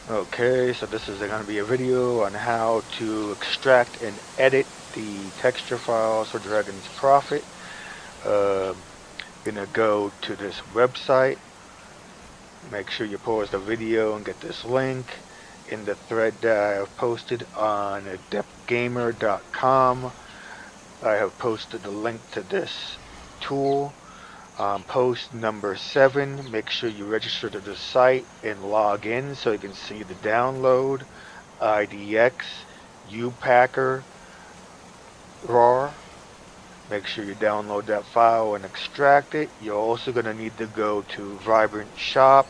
Okay, so this is going to be a video on how to extract and edit the texture files for Dragon's Prophet. Gonna go to this website. Make sure you pause the video and get this link in the thread that I have posted on adeptgamer.com. I have posted the link to this tool. Post number 7, make sure you register to the site and log in so you can see the download, IDX, UPacker, RAR. Make sure you download that file and extract it. You're also going to need to go to Vibrant Shot.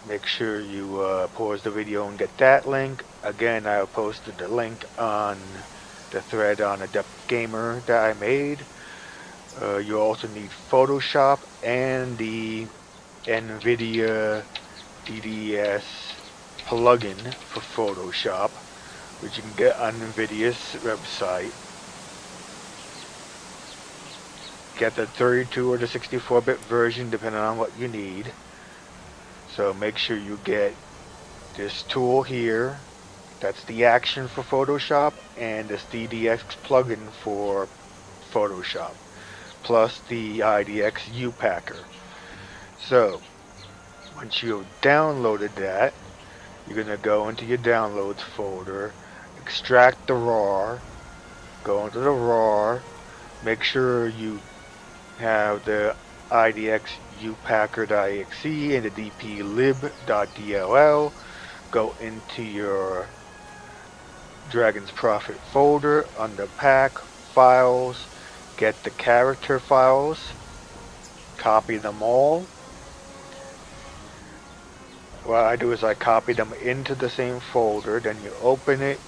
Make sure you pause the video and get that link. Again, I have posted the link on the thread on Adept Gamer that I made. You also need Photoshop and the NVIDIA DDS plugin for Photoshop, which you can get on NVIDIA's website. Get the 32 or the 64-bit version depending on what you need. So make sure you get this tool here. That's the action for Photoshop, and this DDX plugin for Photoshop, plus the IDX UPacker. So once you've downloaded that, you're going to go into your downloads folder, extract the RAR, go into the RAR, make sure you have the IDX UPacker.exe and the dplib.dll. Go into your Dragon's Prophet folder under Pack, Files, get the character files, copy them all. What I do is I copy them into the same folder, then you open it,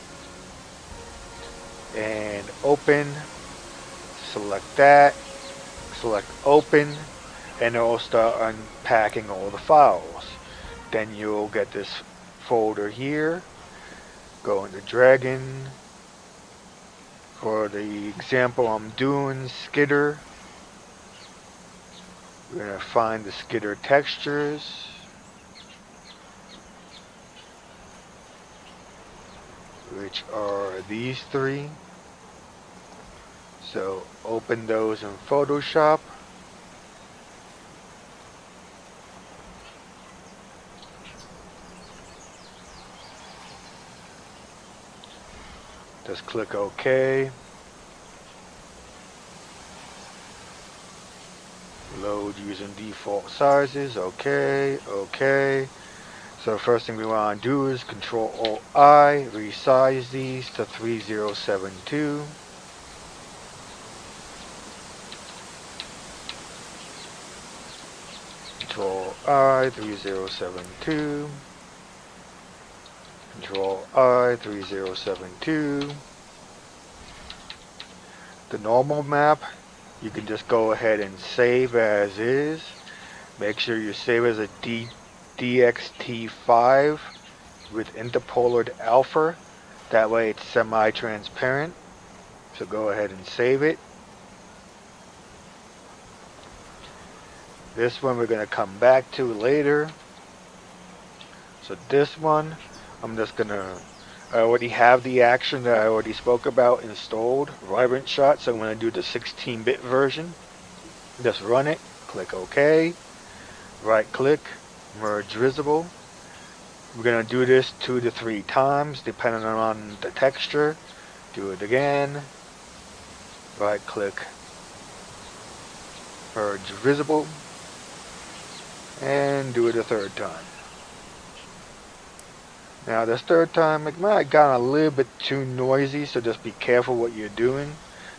and open, select that, select open, and it'll start unpacking all the files. Then you'll get this folder here, go into Dragon. For the example I'm doing, Skitter, we're going to find the Skitter textures, which are these 3. So open those in Photoshop. Just click OK. Load using default sizes. OK. So first thing we want to do is Control-Alt-I, resize these to 3072. Control-I, 3072. Control-I, 3072. The normal map, you can just go ahead and save as is. Make sure you save as a DXT5 with interpolared alpha. That way it's semi-transparent. So go ahead and save it. This one we're going to come back to later. So this one, I'm just going to, I already have the action that I already spoke about installed, Vibrant Shot, so I'm going to do the 16-bit version. Just run it, click OK, right click, merge visible. We're going to do this 2 to 3 times depending on the texture. Do it again, right click, merge visible, and do it a 3rd time. Now this 3rd time it might have gotten a little bit too noisy, so just be careful what you're doing.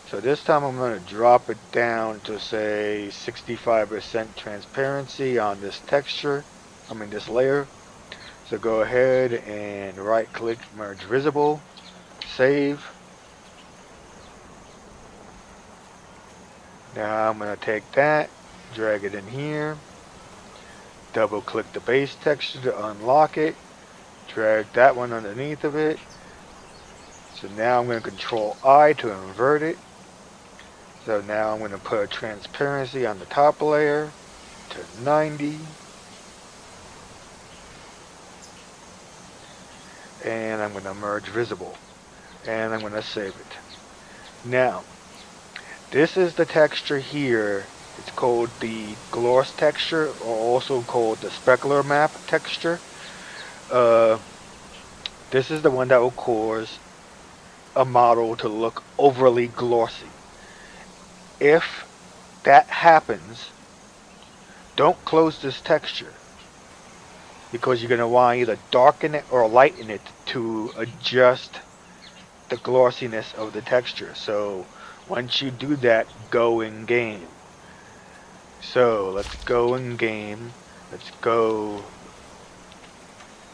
So this time I'm going to drop it down to say 65% transparency on this texture, this layer. So go ahead and right click, merge visible, save. Now I'm going to take that, drag it in here, double click the base texture to unlock it, drag that one underneath of it. So now I'm going to Control-I to invert it. So now I'm going to put a transparency on the top layer to 90. and I'm going to merge visible, and I'm going to save it. Now, this is the texture here. It's called the gloss texture, or also called the specular map texture. Uh, this is the one that will cause a model to look overly glossy. If that happens, don't close this texture, because you're going to want to either darken it or lighten it to adjust the glossiness of the texture. So once you do that, go in game. So let's go in game. Let's go.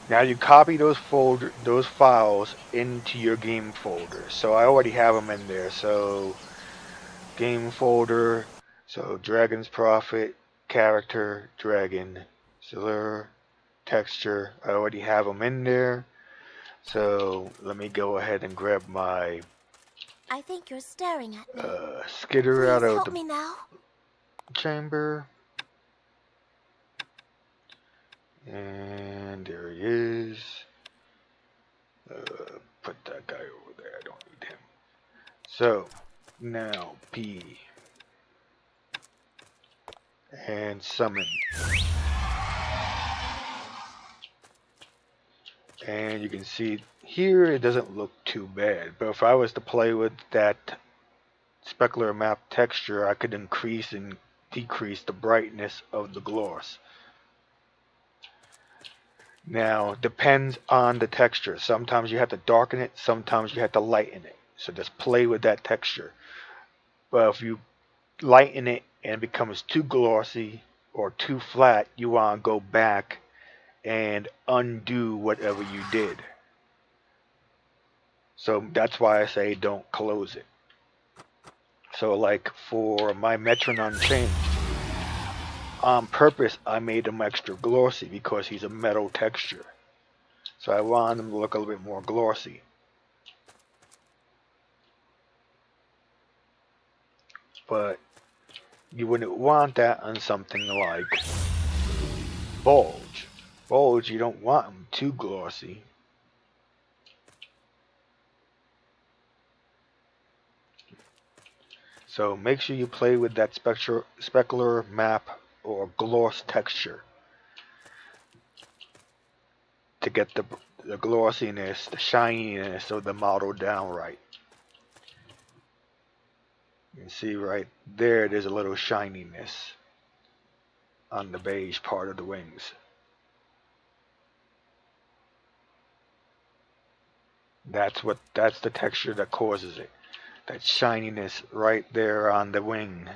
Now you copy those files into your game folder. So I already have them in there. So game folder. So Dragon's Prophet, character, dragon, Silver, texture. I already have them in there. So let me go ahead and grab my I think you're staring at me. skitter out of help the me now. chamber. And there he is. Put that guy over there. I don't need him. So now P and summon. And you can see here it doesn't look too bad. But if I was to play with that specular map texture, I could increase and decrease the brightness of the gloss. Now, depends on the texture. Sometimes you have to darken it, sometimes you have to lighten it. So just play with that texture. But if you lighten it and it becomes too glossy or too flat, you want to go back and undo whatever you did. So that's why I say don't close it. So like for my Metron Unchanged, on purpose I made him extra glossy because he's a metal texture. So I want him to look a little bit more glossy. But you wouldn't want that on something like Bulge. Bulge, you don't want him too glossy. So make sure you play with that specular map or gloss texture to get the glossiness, the shininess of the model down right. You can see right there, there's a little shininess on the beige part of the wings. That's the texture that causes it. That shininess right there on the wing,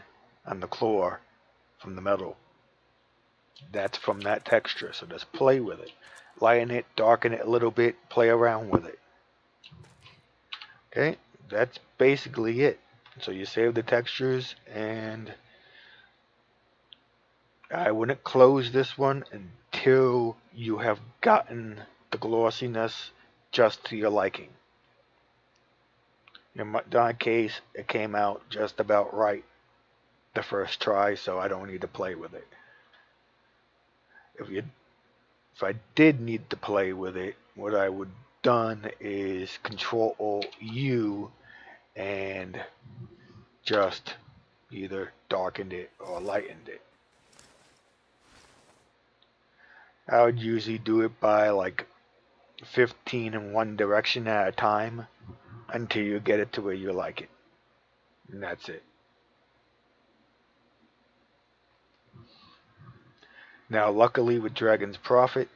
on the claw from the metal. That's from that texture. So just play with it. Lighten it, darken it a little bit, play around with it. Okay, that's basically it. So you save the textures, and I wouldn't close this one until you have gotten the glossiness just to your liking. In my case, it came out just about right the first try, so I don't need to play with it. If I did need to play with it, what I would done is Control-U and just either darkened it or lightened it. I would usually do it by like 15 in one direction at a time until you get it to where you like it. And that's it. Now, luckily with Dragon's Prophet,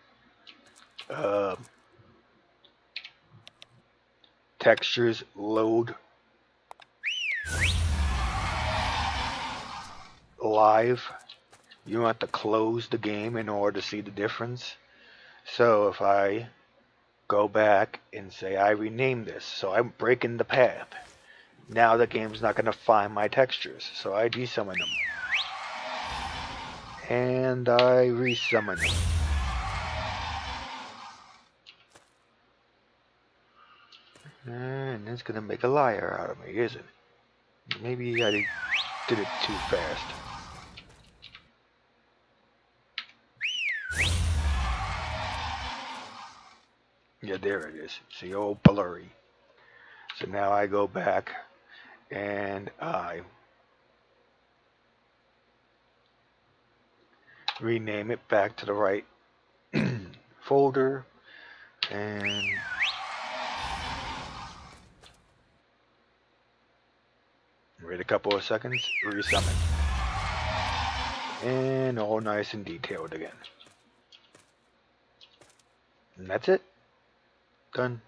textures load live. You don't have to close the game in order to see the difference. So if I go back and say I rename this, so I'm breaking the path, now the game's not going to find my textures, so I desummon them. And I resummon them. And it's going to make a liar out of me, isn't it? Maybe I did it too fast. Yeah, there it is. See, old blurry. So now I go back and I rename it back to the right folder and wait a couple of seconds, resummon. And all nice and detailed again. And that's it. Done.